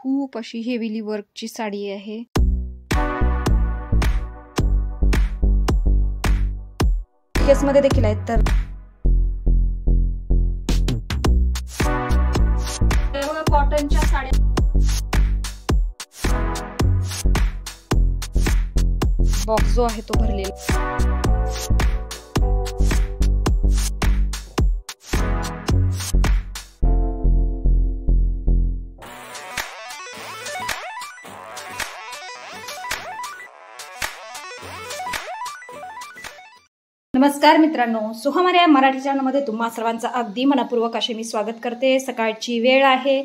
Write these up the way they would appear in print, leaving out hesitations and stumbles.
खूप अशी हेवीली वर्कची साडी आहे। केसमध्ये देखील आहेत तर कॉटनच्या साड्या, बॉक्स जो आहे तो भरलेला। नमस्कार मित्रांनो, सुहामारे या मराठी चॅनलमध्ये तुम्हा सर्वांचं अगदी मनपूर्वक असे मी स्वागत करते। सकाळची वेळ आहे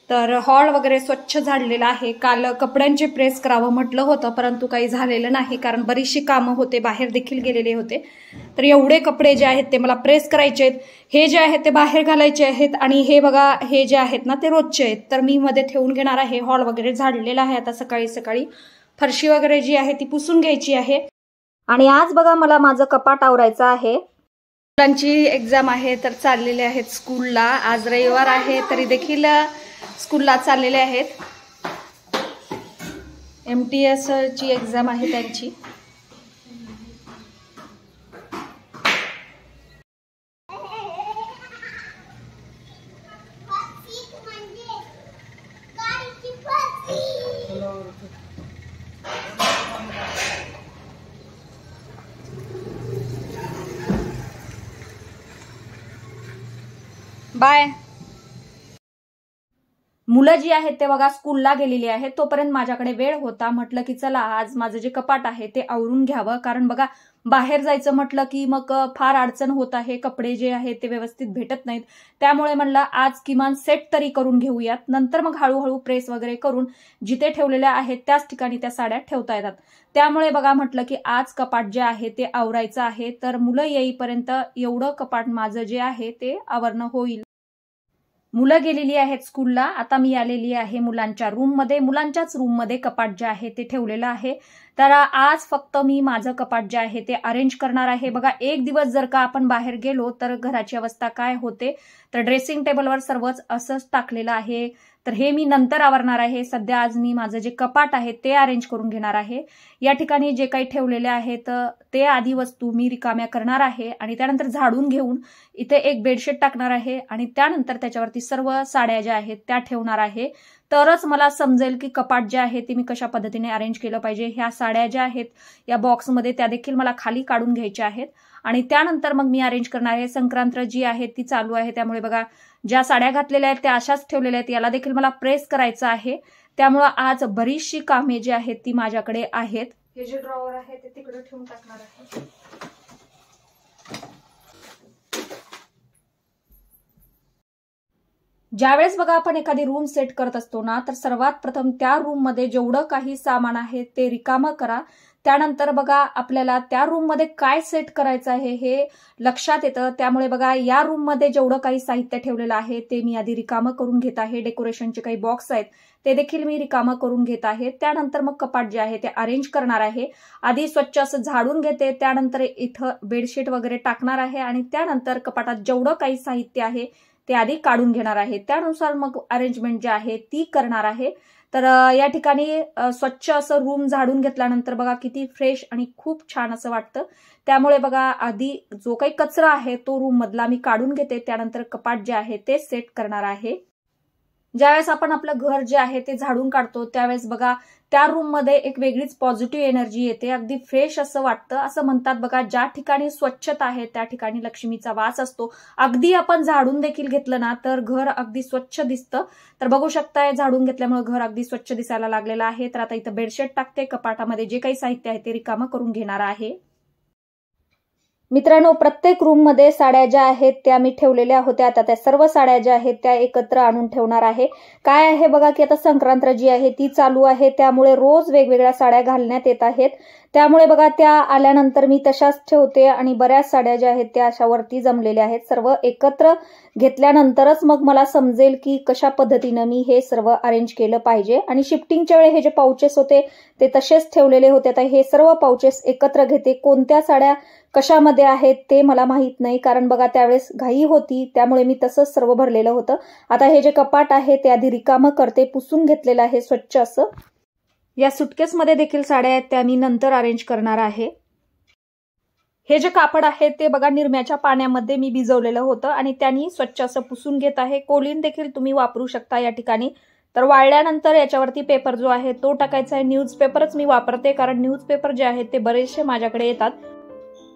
तर हॉल वगैरे स्वच्छ झाडलेला आहे। काल कपड्यांचे प्रेस करावं म्हटलं होतं परंतु काही झालेलं नाही, कारण बरीचशी कामं होते, बाहेर देखील गेलेले होते। तर एवढे कपडे जे आहेत ते मला प्रेस करायचे आहेत। हे जे आहेत ते बाहेर घालायचे आहेत आणि हे बघा, हे जे आहेत ना ते रोजचे आहेत, तर मी मध्ये ठेवून घेणार आहे। हॉल वगैरे झाडलेला आहे। आता सकाळी सकाळी फरशी वगैरे जी आहे ती पुसून घ्यायची आहे। आणि आज बघा मला माझं कपाट आवरायचं आहे। मुलांची एक्झाम आहे तर चाललेले आहेत स्कूलला। आज रविवार आहे तरी देखील स्कूलला चाललेले आहेत। MTS ची एक्झाम आहे त्यांची। बाय। मुलं जी आहेत ते बघा स्कूलला गेलेली आहेत, तोपर्यंत माझ्याकडे वेळ होता। म्हटलं की चला आज माझं जे कपाट आहे ते आवरून घ्यावं, कारण बघा बाहेर जायचं म्हटलं की मग फार अडचण होत आहे। कपडे जे आहेत ते व्यवस्थित भेटत नाहीत, त्यामुळे म्हणलं आज किमान सेट तरी करून घेऊयात, नंतर मग हळूहळू प्रेस वगैरे करून जिथे ठेवलेल्या आहेत त्याच ठिकाणी त्या साड्या ठेवता येतात। त्यामुळे बघा म्हटलं की आज कपाट जे आहे ते आवरायचं आहे, तर मुलं येईपर्यंत एवढं कपाट माझं जे आहे ते आवरणं होईल। मुलं गेलेली आहेत स्कूलला। आता मी आलेली आहे मुलांच्या रूममध्ये। मुलांच्याच रूममध्ये कपाट जे आहे ते ठेवलेलं आहे। तर आज फक्त मी माझं कपाट जे आहे ते अरेंज करणार आहे। बघा एक दिवस जर का आपण बाहेर गेलो तर घराची अवस्था काय होते, तर ड्रेसिंग टेबलवर सर्वच असंच टाकलेलं आहे, तर हे मी नंतर आवरणार आहे। सध्या आज मी माझं जे कपाट आहे ते अरेंज करून घेणार आहे। या ठिकाणी जे काही ठेवलेले आहेत ते आधी वस्तू मी रिकाम्या करणार आहे आणि त्यानंतर झाडून घेऊन इथे एक बेडशीट टाकणार आहे आणि त्यानंतर त्याच्यावरती सर्व साड्या ज्या आहेत त्या ठेवणार आहे। तरच मला समजेल की कपाट जे आहे ते मी कशा पद्धतीने अरेंज केलं पाहिजे। ह्या साड्या ज्या आहेत या बॉक्समध्ये त्या देखील मला खाली काढून घ्यायच्या आहेत आणि त्यानंतर मग मी अरेंज करणार आहे। संक्रांत जी आहे ती चालू आहे, त्यामुळे बघा ज्या साड्या घातलेल्या आहेत त्या अशाच ठेवलेल्या आहेत, याला देखील मला प्रेस करायचं आहे। त्यामुळे आज बरीचशी कामे जी आहेत ती माझ्याकडे आहेत। हे जे ड्रॉवर आहे ते तिकडे ठेवून टाकणार आहे। ज्यावेळेस बघा आपण एखादी रूम सेट करत असतो ना, तर सर्वात प्रथम त्या रूम मध्ये जेवढं काही सामान आहे ते रिकामं करा। त्यानंतर बघा आपल्याला त्या रूम मध्ये काय सेट करायचं आहे हे लक्षात येतं। त्यामुळे बघा या रूम मध्ये जेवढं काही साहित्य ठेवलेलं आहे ते मी आधी रिकामं करून घेत आहे। डेकोरेशनचे काही बॉक्स आहेत ते देखील मी रिकामं करून घेत आहे। त्यानंतर मग कपाट जे आहे ते अरेंज करणार आहे। आधी स्वच्छ असं झाडून घेते, त्यानंतर इथं बेडशीट वगैरे टाकणार आहे आणि त्यानंतर कपाटात जेवढं काही साहित्य आहे ते आधी काढून घेणार आहे। त्यानुसार मग अरेंजमेंट जी आहे ती करणार आहे। तर या ठिकाणी स्वच्छ असं रूम झाडून घेतल्यानंतर बघा किती फ्रेश आणि खूप छान असं वाटतं। त्यामुळे बघा आधी जो काही कचरा आहे तो रूम मधला मी काढून घेते, त्यानंतर कपाट जे आहे ते सेट करणार आहे। ज्यावेळेस आपण आपलं घर जे आहे ते झाडून काढतो त्यावेळेस बघा त्या रूम मध्ये एक वेगळीच पॉझिटिव्ह एनर्जी येते, अगदी फ्रेश असं वाटतं। असं म्हणतात बघा ज्या ठिकाणी स्वच्छता आहे त्या ठिकाणी लक्ष्मीचा वास असतो। अगदी आपण झाडून देखील घेतलं ना तर घर अगदी स्वच्छ दिसतं। तर बघू शकताय झाडून घेतल्यामुळे घर अगदी स्वच्छ दिसायला लागलेलं आहे। तर आता इथं बेडशीट टाकते, कपाटामध्ये जे काही साहित्य आहे ते रिकामं करून घेणार आहे। मित्रांनो, प्रत्येक रूम मध्ये साड्या ज्या आहेत त्या मी ठेवलेल्या होत्या, आता त्या सर्व साड्या ज्या आहेत त्या एकत्र आणून ठेवणार आहे। काय आहे बघा की आता संक्रांत जी आहे ती चालू आहे, त्यामुळे रोज वेगवेगळ्या साड्या घालण्यात येत आहेत। त्यामुळे बघा त्या आल्यानंतर मी तशाच ठेवते आणि बऱ्याच साड्या ज्या आहेत त्या अशा वरती जमलेल्या आहेत. सर्व एकत्र घेतल्यानंतरच मग मला समजेल की कशा पद्धतीनं मी हे सर्व अरेंज केलं पाहिजे. आणि शिफ्टिंगच्या वेळी हे जे पाउचेस होते ते तसेच ठेवलेले होते. आता हे सर्व पाउचेस एकत्र घेते. कोणत्या साड्या कशामध्ये आहेत ते मला माहित नाही, कारण बघा त्यावेळेस घाई होती त्यामुळे मी तसंच सर्व भरलेलं होतं. आता हे जे कपाट आहे ते आधी रिकामं करते, पुसून घेतलेलं आहे स्वच्छ असं. या सुटकेसमध्ये देखील साड्या आहेत त्या मी नंतर अरेंज करणार आहे. हे जे कापड आहे ते बघा निरम्याच्या पाण्यामध्ये मी भिजवलेलं होतं आणि त्यांनी स्वच्छ असं पुसून घेत आहे. कोलीन देखील तुम्ही वापरू शकता या ठिकाणी. तर वाळल्यानंतर याच्यावरती पेपर जो आहे तो टाकायचा आहे. न्यूजपेपरच मी वापरते, कारण न्यूजपेपर जे आहेत ते बरेचसे माझ्याकडे येतात.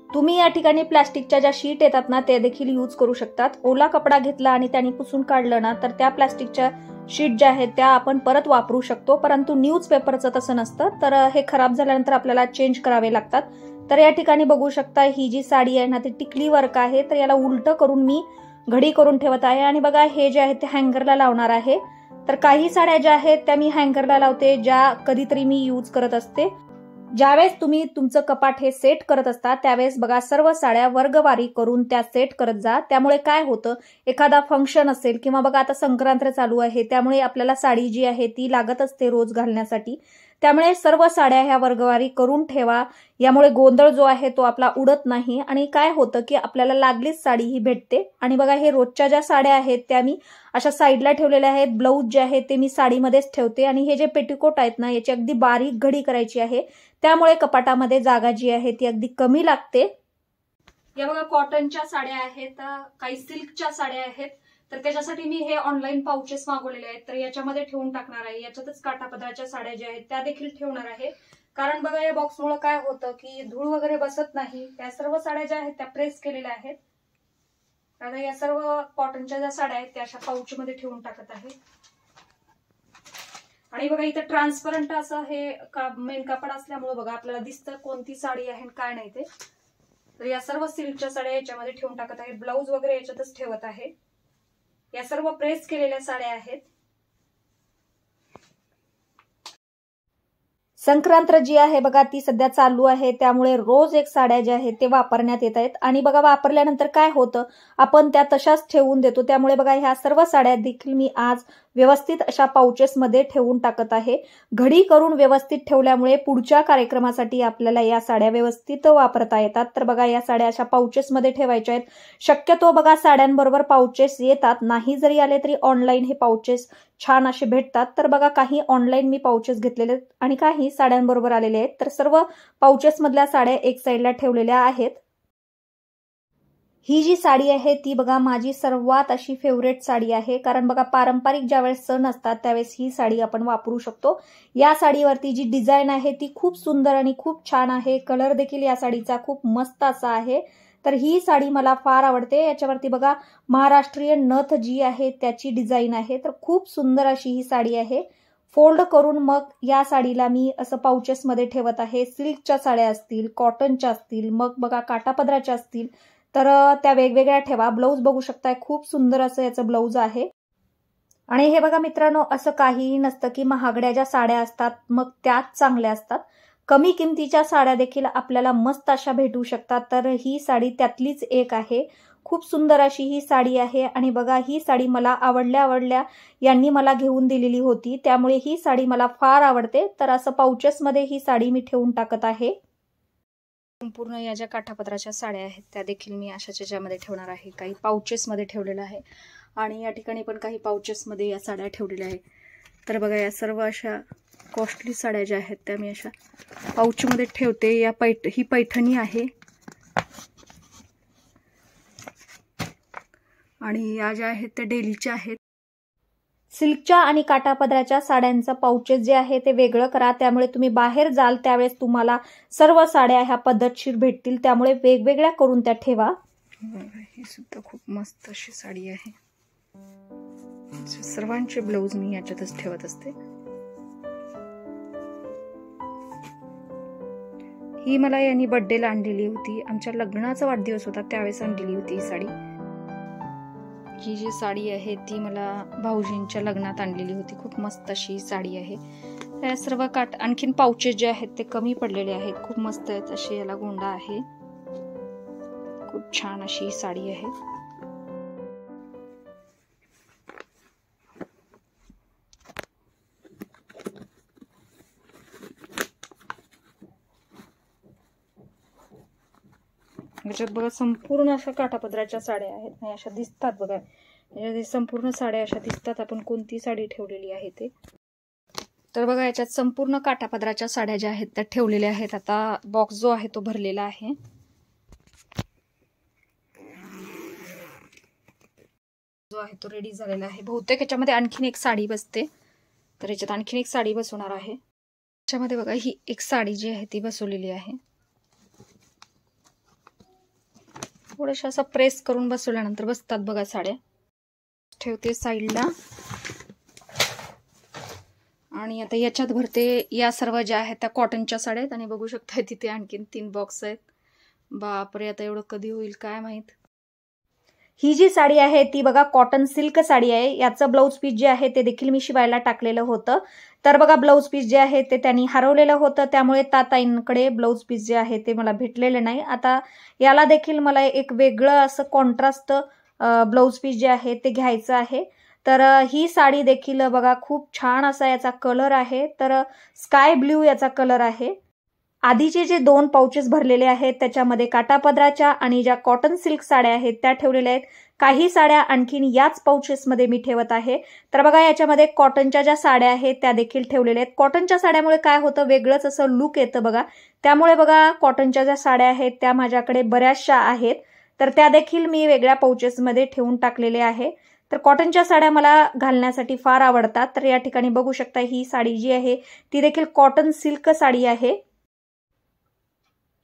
तुम्ही या ठिकाणी प्लास्टिकच्या ज्या शीट येतात ना ते देखील यूज करू शकतात. ओला कपडा घेतला आणि त्यांनी पुसून काढलं ना तर त्या प्लास्टिकच्या शीट ज्या आहेत त्या आपण परत वापरू शकतो, परंतु न्यूजपेपरचं तसं नसतं. तर हे खराब झाल्यानंतर आपल्याला चेंज करावे लागतात. तर या ठिकाणी बघू शकता ही जी साडी आहे ना ती टिकली वर्क आहे. तर याला उलट करून मी घडी करून ठेवत आहे. आणि बघा हे जे आहे ते हँगरला लावणार आहे. तर काही साड्या ज्या आहेत त्या मी हँगरला लावते, ज्या कधीतरी मी यूज करत असते. ज्यावेळेस तुम्ही तुमचं कपाट हे सेट करत असता त्यावेळेस बघा सर्व साड्या वर्गवारी करून त्या सेट करत जा. त्यामुळे काय होतं, एखादा फंक्शन असेल किंवा बघा आता संक्रांत चालू आहे त्यामुळे आपल्याला साडी जी आहे ती लागत असते रोज घालण्यासाठी. त्यामुळे सर्व साड्या ह्या वर्गवारी करून ठेवा. यामुळे गोंधळ जो आहे तो आपला उडत नाही आणि काय होतं की आपल्याला लागलीच साडी ही भेटते. आणि बघा हे रोजच्या ज्या साड्या आहेत त्या मी अशा साईडला ठेवलेल्या आहेत. ब्लाऊज जे आहे ते मी साडीमध्येच ठेवते. आणि हे जे पेटीकोट आहेत ना याची अगदी बारीक घडी करायची आहे, त्यामुळे कपाटामध्ये जागा जी आहे ती अगदी कमी लागते. या बघा कॉटनच्या साड्या आहेत, काही सिल्कच्या साड्या आहेत. तर त्याच्यासाठी मी हे ऑनलाईन पाउचेस मागवलेले आहेत. तर याच्यामध्ये ठेवून टाकणार आहे. याच्यातच काठापदराच्या साड्या ज्या आहेत त्या देखील ठेवणार आहे. कारण बघा या बॉक्समुळे काय होतं की धूळ वगैरे बसत नाही. त्या सर्व साड्या ज्या आहेत त्या प्रेस केलेल्या आहेत. आता या सर्व कॉटनच्या ज्या साड्या आहेत त्या अशा पाउचमध्ये ठेवून टाकत आहे. आणि बघा इथं ट्रान्सपरंट असं हे मेन कापड असल्यामुळे बघा आपल्याला दिसतं कोणती साडी आहे काय नाही ते. तर या सर्व सिल्कच्या साड्या याच्यामध्ये ठेवून टाकत आहे. ब्लाऊज वगैरे याच्यातच ठेवत आहे. या सर्व प्रेस केलेल्या साड्या आहेत. संक्रांत जी आहे बघा ती सध्या चालू आहे, त्यामुळे रोज एक साड्या ज्या आहेत ते वापरण्यात येत आहेत. आणि बघा वापरल्यानंतर काय होतं, आपण त्या तशाच ठेवून देतो. त्यामुळे बघा ह्या सर्व साड्या देखील मी आज व्यवस्थित अशा पाउचेसमध्ये ठेवून टाकत आहे. घडी करून व्यवस्थित ठेवल्यामुळे पुढच्या कार्यक्रमासाठी आपल्याला या साड्या व्यवस्थित वापरता येतात. तर बघा या साड्या अशा पाउचेसमध्ये ठेवायच्या आहेत. शक्यतो बघा साड्यांबरोबर पाउचेस येतात, नाही जरी आले तरी ऑनलाईन हे पाउचेस छान असे भेटतात. तर बघा काही ऑनलाईन मी पाउचेस घेतलेले आणि काही साड्यांबरोबर आलेले आहेत. तर सर्व पाउचेस मधल्या साड्या एक साईडला ठेवलेल्या आहेत. ही जी साडी आहे ती बघा माझी सर्वात अशी फेवरेट साडी आहे, कारण बघा पारंपरिक ज्यावेळेस सण असतात त्यावेळेस ही साडी आपण वापरू शकतो. या साडीवरती जी डिझाईन आहे ती खूप सुंदर आणि खूप छान आहे. कलर देखील या साडीचा खूप मस्त असा आहे. तर ही साडी मला फार आवडते. याच्यावरती बघा महाराष्ट्रीयन नथ जी आहे त्याची डिझाईन आहे. तर खूप सुंदर अशी ही साडी आहे. फोल्ड करून मग या साडीला मी असं पाउचेसमध्ये ठेवत आहे. सिल्कच्या साड्या असतील, कॉटनच्या असतील, मग बघा काठापदराच्या असतील, तर त्या वेगवेगळ्या ठेवा. ब्लाऊज बघू शकताय खूप सुंदर असं याचं ब्लाऊज आहे. आणि हे बघा मित्रांनो, असं काहीही नसतं की महागड्या ज्या साड्या असतात मग त्याच चांगल्या असतात. कमी किमतीच्या साड्या देखील आपल्याला मस्त अशा भेटू शकतात. तर ही साडी त्यातलीच एक आहे. खूप सुंदर अशी ही साडी आहे. आणि बघा ही साडी मला आवडल्या यांनी मला घेऊन दिलेली होती, त्यामुळे ही साडी मला फार आवडते. तर असं पाउचेसमध्ये ही साडी मी ठेवून टाकत आहे. संपूर्ण या ज्या काठापदराच्या साड्या आहेत त्या देखील मी अशाच याच्यामध्ये ठेवणार आहे. काही पाउचेसमध्ये ठेवलेलं आहे आणि या ठिकाणी पण काही पाउचेसमध्ये या साड्या ठेवलेल्या आहेत. तर बघा या सर्व अशा कॉस्टली साड्या ज्या आहेत त्या मी अशा पाउचमध्ये ठेवते. ही पैठणी आहे आणि या ज्या आहेत त्या डेलीच्या आहेत. सिल्कच्या आणि काठापदराच्या साड्यांचं पाउचेस जे आहे ते वेगळं करा, त्यामुळे तुम्ही बाहेर जाल त्यावेळेस तुम्हाला सर्व साड्या ह्या पद्धतशीर भेटतील. त्यामुळे वेगवेगळ्या करून त्या ठेवा. ही सुद्धा खूप मस्त अशी साडी आहे. सर्वांचे ब्लाऊज मी याच्यातच ठेवत असते. ही मला यांनी बर्थडेला आणलेली होती. आमच्या लग्नाचा वाढदिवस होता त्यावेळेस आणलेली होती ही साडी. ही जी साडी आहे ती मला भाऊजींच्या लग्नात आणलेली होती. खूप मस्त अशी साडी आहे. हे सर्व आणखीन पाउचेस जे आहेत ते कमी पडलेले आहेत, खूप मस्त आहेत अशी याला गोंडा आहे, खूप छान अशी ही साडी आहे। याच्यात बघा संपूर्ण अशा काठापदराच्या साड्या आहेत, नाही अशा दिसतात बघा, याच्यात संपूर्ण साड्या अशा दिसतात, आपण कोणती साडी ठेवलेली आहे ते। तर बघा याच्यात संपूर्ण काठापदराच्या साड्या ज्या आहेत त्या ठेवलेल्या आहेत। आता बॉक्स जो आहे तो भरलेला आहे, जो आहे तो रेडी झालेला आहे। बहुतेक याच्यामध्ये आणखीन एक साडी बसते, तर याच्यात आणखीन एक साडी बसवणार आहे। याच्यामध्ये बघा ही एक साडी जी आहे ती बसवलेली आहे, थोडंसं असं प्रेस करून बसवल्यानंतर बसतात बघा साड्या। ठेवते साईडला आणि आता याच्यात भरते या सर्व ज्या आहेत त्या कॉटनच्या साड्या आहेत। आणि बघू शकता तिथे आणखीन 3 बॉक्स आहेत, बापरे आता एवढं कधी होईल काय माहित। ही जी साडी आहे ती बघा कॉटन सिल्क साडी आहे, याचं ब्लाउज पीस जे आहे ते देखील मी शिवायला टाकलेलं होतं। तर बघा ब्लाउज पीस जे आहे ते त्यांनी हरवलेलं होतं, त्यामुळे ताईंकडे ब्लाउज पीस जे आहे ते मला भेटलेले नाही। आता याला देखील मला एक वेगळं असं कॉन्ट्रास्ट ब्लाउज पीस जे आहे ते घ्यायचं आहे। तर ही साडी देखील बघा खूप छान असा याचा कलर आहे, तर स्काय ब्ल्यू याचा कलर आहे। आधीचे जे 2 पाउचेस भरलेले आहेत त्याच्यामध्ये काठापदराच्या आणि ज्या कॉटन सिल्क साड्या आहेत त्या ठेवलेल्या आहेत, काही साड्या आणखीन याच पाउचेसमध्ये मी ठेवत आहे। तर बघा याच्यामध्ये कॉटनच्या ज्या साड्या आहेत त्या देखील ठेवलेल्या आहेत। कॉटनच्या साड्यामुळे काय होतं, वेगळंच असं लुक येतं बघा, त्यामुळे बघा कॉटनच्या ज्या साड्या आहेत त्या माझ्याकडे बऱ्याचशा आहेत, तर त्या देखील मी वेगळ्या पाउचेसमध्ये ठेवून टाकलेले आहे। तर कॉटनच्या साड्या मला घालण्यासाठी फार आवडतात। तर या ठिकाणी बघू शकता ही साडी जी आहे ती देखील कॉटन सिल्क साडी आहे।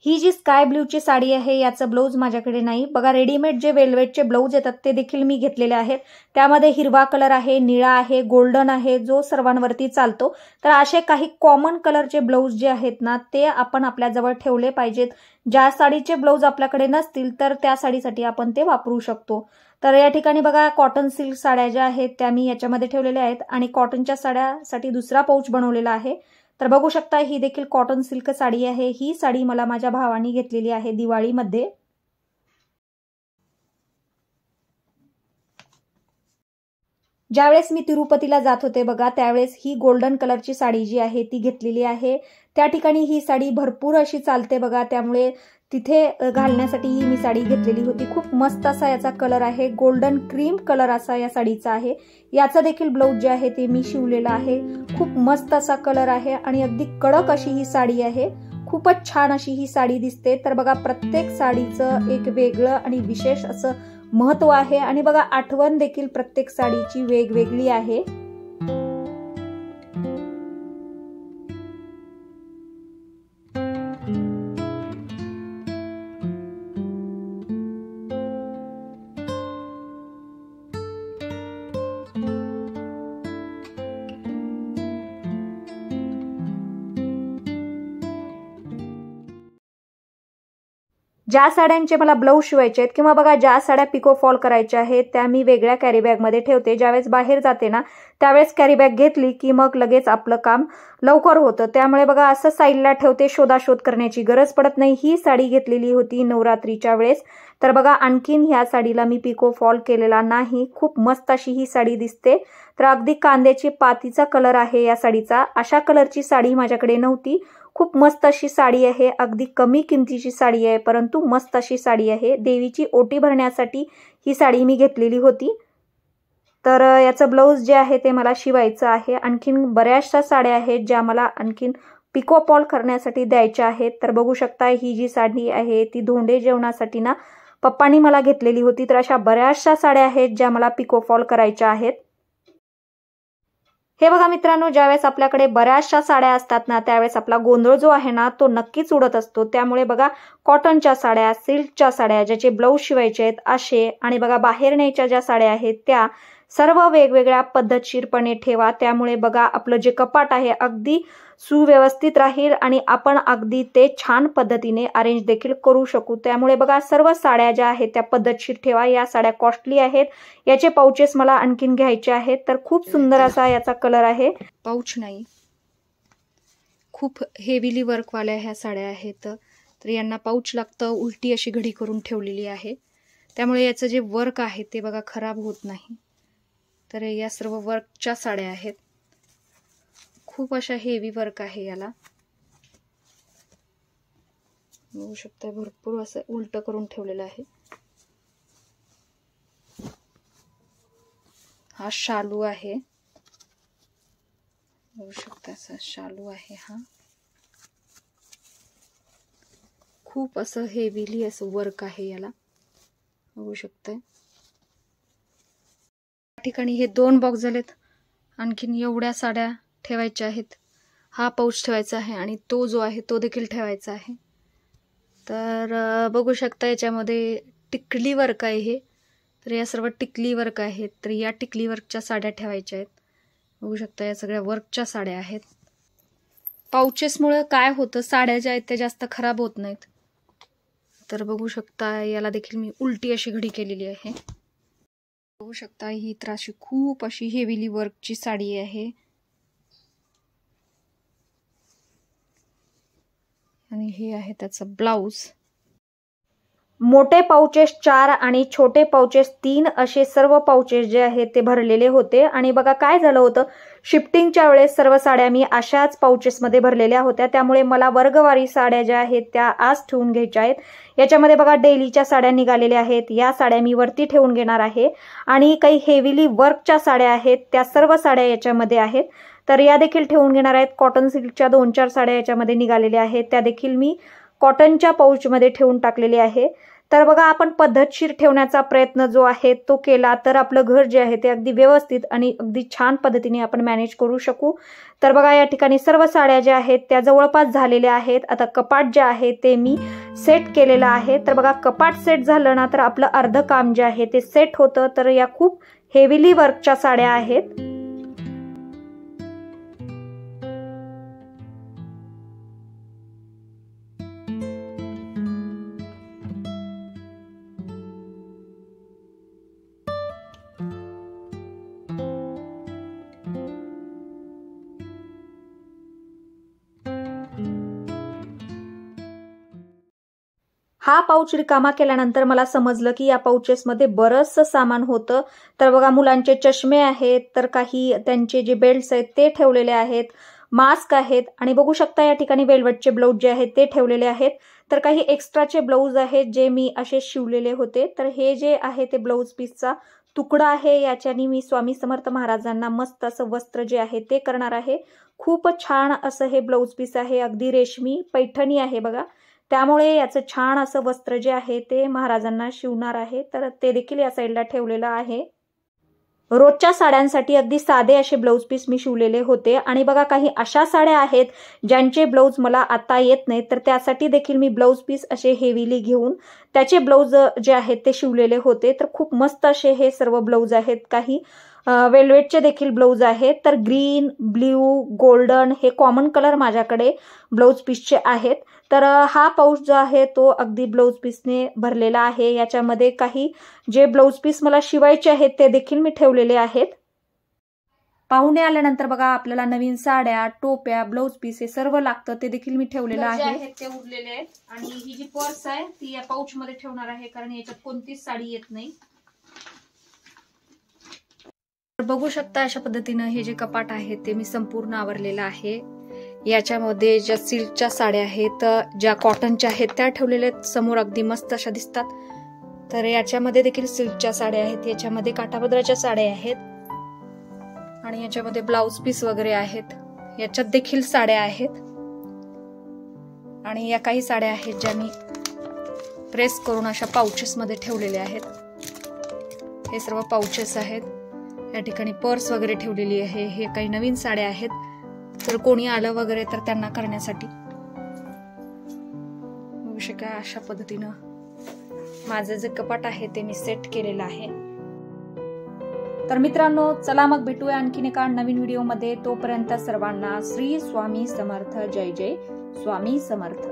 ही जी स्काय ब्ल्यूची साडी आहे याचं ब्लाउज माझ्याकडे नाही बघा, रेडीमेड जे वेल्वेटचे ब्लाउज येतात ते देखील मी घेतलेले आहेत। त्यामध्ये हिरवा कलर आहे, निळा आहे, गोल्डन आहे, जो सर्वांवरती चालतो। तर असे काही कॉमन कलरचे ब्लाउज जे आहेत ना ते आपण आपल्याजवळ ठेवले पाहिजेत। ज्या साडीचे ब्लाउज आपल्याकडे नसतील तर त्या साडीसाठी आपण ते वापरू शकतो। तर या ठिकाणी बघा कॉटन सिल्क साड्या ज्या आहेत त्या मी याच्यामध्ये ठेवलेल्या आहेत आणि कॉटनच्या साड्यासाठी दुसरा पाऊच बनवलेला आहे। तर बघू शकता ही देखील कॉटन सिल्क साडी आहे। ही साडी मला माझ्या भावाने घेतलेली आहे दिवाळीमध्ये। ज्यावेळेस मी तिरुपतीला जात होते बघा त्यावेळेस ही गोल्डन कलरची साडी जी आहे ती घेतलेली आहे। त्या ठिकाणी ही साडी भरपूर अशी चालते बघा, त्यामुळे तिथे घालण्यासाठी ही मी साडी घेतलेली होती। खूप मस्त असा याचा कलर आहे, गोल्डन क्रीम कलर असा या साडीचा आहे। याचा देखील ब्लाउज जे आहे ते मी शिवलेला आहे। खूप मस्त असा कलर आहे आणि अगदी कडक अशी ही साडी आहे, खूपच छान अशी ही साडी दिसते। तर बघा प्रत्येक साडीचं एक वेगळं आणि विशेष असं महत्व आहे आणि बघा आठवण देखील प्रत्येक साडीची वेगवेगळी आहे। ज्या साड्यांचे मला ब्लाऊज शिवायचे आहेत किंवा बघा ज्या साड्या पिको फॉल करायच्या आहेत त्या मी वेगळ्या कॅरी बॅग मध्ये ठेवते। ज्यावेळेस बाहेर जाते ना त्यावेळेस कॅरी बॅग घेतली की मग लगेच आपलं काम लवकर होतं, त्यामुळे बघा असं साईडला ठेवते, शोधाशोध करण्याची गरज पडत नाही। ही साडी घेतलेली होती नवरात्रीच्या वेळेस। तर बघा आणखीन ह्या साडीला मी पिको फॉल केलेला नाही, खूप मस्त अशी ही साडी दिसते। तर अगदी कांद्याची पातीचा कलर आहे या साडीचा, अशा कलरची साडी माझ्याकडे नव्हती। खूप मस्त अशी साडी आहे, अगदी कमी किमतीची साडी आहे परंतु मस्त अशी साडी आहे। देवीची ओटी भरण्यासाठी ही साडी मी घेतलेली होती। तर याचं ब्लाऊज जे आहे ते मला शिवायचं आहे। आणखीन बऱ्याचशा साड्या आहेत ज्या मला आणखीन पिको फॉल करण्यासाठी द्यायच्या आहेत। तर बघू शकता ही जी साडी आहे ती धोंडे जेवणासाठी ना पप्पांनी मला घेतलेली होती। तर अशा बऱ्याचशा साड्या आहेत ज्या मला पिको फॉल करायच्या आहेत। हे बघा मित्रांनो, ज्यावेळेस आपल्याकडे बऱ्याचशा साड्या असतात ना त्यावेळेस आपला गोंधळ जो आहे ना तो नक्कीच उडत असतो। त्यामुळे बघा कॉटनच्या साड्या, सिल्कच्या साड्या, ज्याचे ब्लाऊज शिवायचे आहेत असे, आणि बघा बाहेर न्यायच्या ज्या साड्या आहेत त्या सर्व वेगवेगळ्या पद्धतशीरपणे ठेवा। त्यामुळे बघा आपलं जे कपाट आहे अगदी सुव्यवस्थित राहील आणि आपण अगदी ते छान पद्धतीने अरेंज देखील करू शकू। त्यामुळे बघा सर्व साड्या ज्या आहेत त्या पद्धतशीर ठेवा। या साड्या कॉस्टली आहेत, याचे पाउचेस मला आणखीन घ्यायचे आहेत। तर खूप सुंदर असा याचा कलर आहे, पाउच नाही खूप हेवीली वर्कवाल्या ह्या साड्या आहेत, तर यांना पाऊच लागतं. उलटी अशी घडी करून ठेवलेली आहे, त्यामुळे याचं जे वर्क आहे ते बघा खराब होत नाही. तर या सर्व वर्कच्या साड्या आहेत. खूप अशा हेवी वर्क आहे याला, बघू शकता. भरपूर असं उलट करून ठेवलेलं आहे. हा शालू आहे, बघू शकता. असा शालू आहे हा. खूप असं हेवीली असं वर्क आहे याला, बघू शकता. या ठिकाणी हे 2 बॉक्स झालेत. आणखीन एवढ्या साड्या ठेवायच्या आहेत. हा पाऊच ठेवायचा आहे आणि तो जो आहे तो देखील ठेवायचा आहे. तर बघू शकता याच्यामध्ये टिकली वर्क आहे हे. तर या सर्व टिकली वर्क आहेत. तर या टिकली वर्कच्या साड्या ठेवायच्या आहेत. बघू शकता या सगळ्या वर्कच्या साड्या आहेत. पाउचेसमुळे काय होतं, साड्या ज्या आहेत त्या जास्त खराब होत नाहीत. तर बघू शकता याला देखील मी उलटी अशी घडी केलेली आहे. बघू शकता ही तर अशी खूप अशी हेवीली वर्कची साडी आहे. आणि हे आहे त्याचं ब्लाउज. मोठे पाउचेस 4 आणि छोटे पाउचेस 3 असे सर्व पाउचेस जे आहेत ते भरलेले होते. आणि बघा काय झालं होतं, शिफ्टिंगच्या वेळेस सर्व साड्या मी अशाच पाउचेसमध्ये भरलेल्या होत्या. त्यामुळे मला वर्गवारी साड्या ज्या आहेत त्या आज ठेवून घ्यायच्या आहेत. याच्यामध्ये बघा डेलीच्या साड्या निघालेल्या आहेत. या साड्या मी वरती ठेवून घेणार आहे. आणि काही हेवीली वर्कच्या साड्या आहेत त्या सर्व साड्या याच्यामध्ये आहेत, तर या देखील ठेवून घेणार आहेत. कॉटन सिल्कच्या 2-4 साड्या याच्यामध्ये निघालेल्या आहेत, त्या देखील मी कॉटनच्या पाऊचमध्ये ठेवून टाकलेले आहे. तर बघा आपण पद्धतशीर ठेवण्याचा प्रयत्न जो आहे तो केला तर आपलं घर जे आहे ते अगदी व्यवस्थित आणि अगदी छान पद्धतीने आपण मॅनेज करू शकू. तर बघा या ठिकाणी सर्व साड्या ज्या आहेत त्या जवळपास झालेल्या आहेत. आता कपाट जे आहे ते मी सेट केलेलं आहे. तर बघा कपाट सेट झालं ना तर आपलं अर्ध काम जे आहे ते सेट होतं. तर या खूप हेवीली वर्कच्या साड्या आहेत. हा पाऊच रिकामा केल्यानंतर मला समजलं की या पाउचेसमध्ये बरंचसं सामान होतं. तर बघा मुलांचे चष्मे आहेत, तर काही त्यांचे जे बेल्ट्स आहेत ते ठेवलेले आहेत, मास्क आहेत आणि बघू शकता या ठिकाणी वेलवेटचे ब्लाऊज जे आहेत ते ठेवलेले आहेत. तर काही एक्स्ट्राचे ब्लाऊज आहेत जे मी असे शिवलेले होते. तर हे जे आहे ते ब्लाऊज पीसचा तुकडा आहे, याच्याने मी स्वामी समर्थ महाराजांना मस्त असं वस्त्र जे आहे ते करणार आहे. खूप छान असं हे ब्लाऊज पीस आहे, अगदी रेशमी पैठणी आहे बघा. त्यामुळे याचं छान असं वस्त्र जे आहे ते महाराजांना शिवणार आहे. तर ते देखील या साईडला ठेवलेलं आहे. रोजच्या साड्यांसाठी अगदी साधे असे ब्लाऊज पीस मी शिवलेले होते. आणि बघा काही अशा साड्या आहेत ज्यांचे ब्लाऊज मला आता येत नाहीत, तर त्यासाठी देखील मी ब्लाऊज पीस असे हेवीली घेऊन त्याचे ब्लाऊज जे आहेत ते शिवलेले होते. तर खूप मस्त असे हे सर्व ब्लाऊज आहेत. काही वेलवेटचे देखील ब्लाऊज आहेत. तर ग्रीन, ब्ल्यू, गोल्डन हे कॉमन कलर माझ्याकडे ब्लाऊज पीसचे आहेत. तर हा पाऊच जो आहे तो अगदी ब्लाऊज पीसने भरलेला आहे. याच्यामध्ये काही जे ब्लाऊज पीस मला शिवायचे आहेत ते देखील मी ठेवलेले आहेत. पाहुणे आल्यानंतर बघा आपल्याला नवीन साड्या, टोप्या, ब्लाऊज पीस हे सर्व लागतं, ते देखील मी ठेवलेलं आहे. ते उरलेले आहेत. आणि ही जी पर्स आहे ती या पाऊच मध्ये ठेवणार आहे, कारण याच्यात कोणतीच साडी येत नाही. बघू शकता अशा पद्धतीनं हे जे कपाट आहे ते मी संपूर्ण आवरलेलं आहे. याच्यामध्ये ज्या सिल्कच्या साड्या आहेत, ज्या कॉटनच्या आहेत त्या ठेवलेल्या आहेत समोर, अगदी मस्त अशा दिसतात. तर याच्यामध्ये देखील सिल्कच्या साड्या आहेत, याच्यामध्ये काठापदराच्या साड्या आहेत आणि याच्यामध्ये ब्लाऊज पीस वगैरे आहेत. याच्यात देखील साड्या आहेत. आणि या काही साड्या आहेत ज्या मी प्रेस करून अशा पाउचेस मध्ये ठेवलेल्या आहेत. हे सर्व पाउचेस आहेत. या ठिकाणी पर्स वगैरे ठेवलेली आहे. हे काही नवीन साड्या आहेत, तर कोणी आलं वगैरे तर त्यांना करण्यासाठी. बघू शका अशा पद्धतीनं माझं जे कपाट आहे ते मी सेट केलेलं आहे. तर मित्रांनो चला मग भेटूया आणखीन एका नवीन व्हिडिओ मध्ये. तोपर्यंत सर्वांना श्री स्वामी समर्थ. जय जय स्वामी समर्थ.